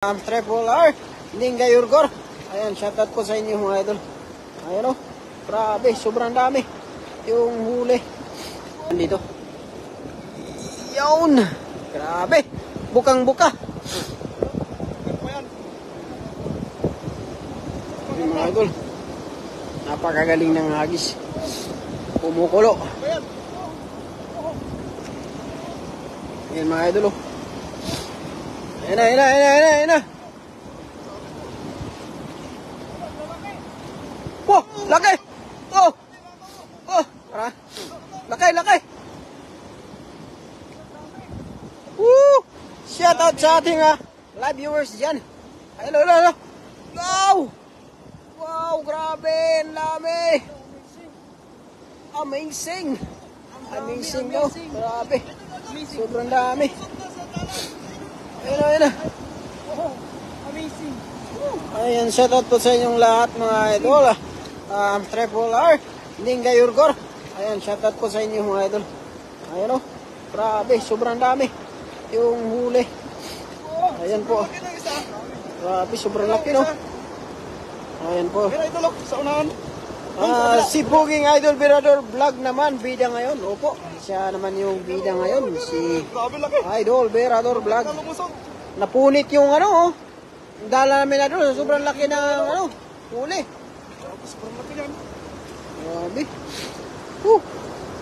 Triple R, Ninga Yurgor. Ayan, shoutout po sa inyo mga idol. Ayan o, grabe, sobrang dami yung huli. Dito. Yun, grabe, bukang-buka. Ayan mga idol, napakagaling ng hagis. Kumukulo. Ayan mga idol o. Ayan na. Wow, laki! Oh! Laki! Woo! Shout out sa ating live viewers dyan. Hello. Wow, grabe! Ang dami! Amazing no? Grabe! Sobrang dami. Ayan na. Amazing. Ayan, shoutout po sa inyong lahat mga idol. Triple R, Ninga Yurgor. Ayan, shoutout po sa inyo mga idol. Ayan o, grabe, sobrang dami yung huli. Ayan po. Grabe, sobrang laki no. Ayan po. Sa unahan. Si Puging Idol Birador Vlog naman, bida ngayon. Opo, siya naman yung bida ngayon. Si Idol Birador Vlog. Napunit yung dala namin na doon. Sobrang laki ng huli. Sobrang laki yan. Grabe.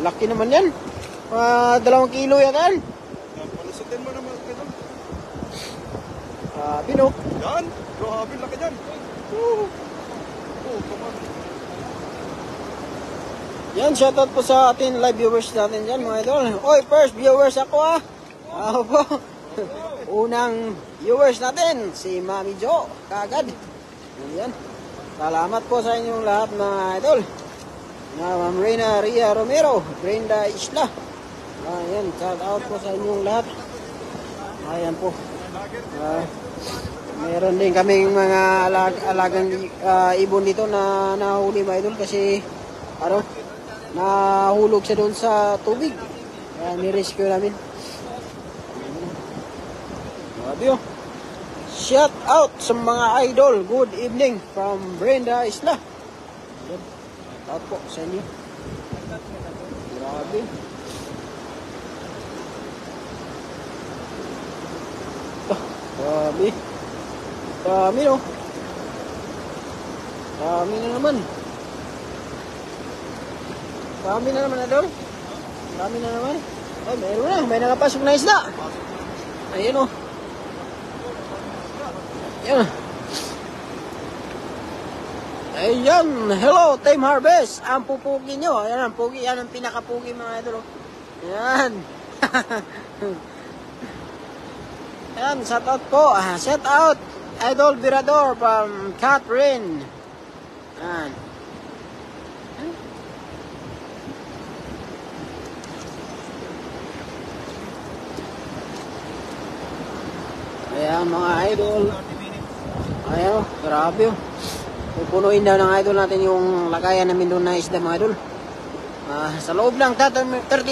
Laki naman yan. 2 kilo yata yan. Palusutin mo naman ito. Grabe no. Yan. Grabe laki yan. Come on. Yan, shoutout po sa ating live viewers natin dyan mga idol. Oy, first viewers ako Ako po. Unang viewers natin, si Mami Jo, kagad. Yan. Salamat po sa inyong lahat mga idol. Ma'am Reyna Ria Romero, Brenda Isla. Ayan, shoutout po sa inyong lahat. Ayan po. Meron din kaming mga alagang ibon dito na nahuli mga idol kasi nahulog siya doon sa tubig. Kaya ni-rescue namin. Grabe oh. Shout out sa mga idol. Good evening from Brenda Isla. Shout out po sa inyo. Grabe. Grabe. Dami no. Dami na naman. Dami na naman idol. Dami na naman. Ay, meron na. May nakapasok na isda. Ayun o. Ayan. Ayan. Hello, Team Harvest. Ang pupugi nyo. Ayan ang pugi. Yan ang pinakapugi mga idol. Ayan. Ayan. Shout out po. Shout out. Idol Birador from Catherine. Ayan. Ayan mga idol. Ayan, grabe oh. Pupunuin daw ng idol natin yung lagayan namin doon na isda mga idol. Sa loob lang 30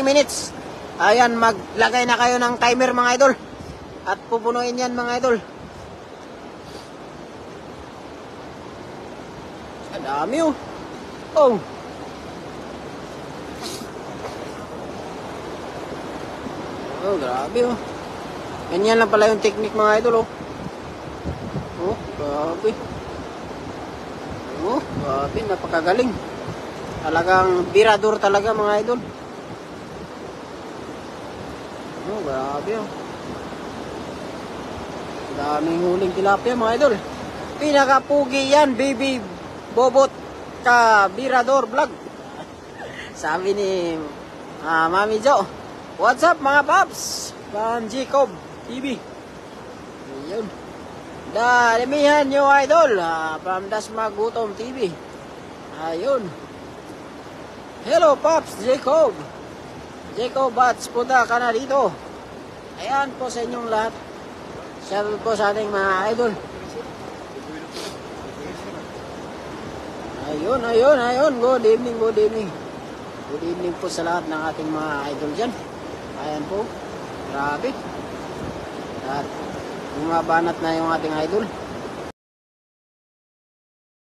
minutes. Ayan, maglagay na kayo ng timer mga idol. At pupunuin yan mga idol. Ang dami oh. Oh, grabe oh. Ganyan lang pala yung technique mga idol oh. Grabe. Grabe, napakagaling. Talagang birador talaga mga idol. Grabe oh. Daming huling tilapia mga idol. Pinakapugi yan, baby Bobot ka Birador Vlog. Sabi ni Mami Jo. What's up mga paps? From Jacob TV. Ayun. Dalimihan nyo idol. From Dasma Gutom TV. Ayun. Hello paps, Jacob. Jacob Bats, punta ka na dito. Ayan po sa inyong lahat. Shoutout po sa ating mga idol. Ayun. Good evening. Good evening po sa lahat ng ating mga idol dyan. Ayan po. Grabe. At Bumabanat na yung ating idol.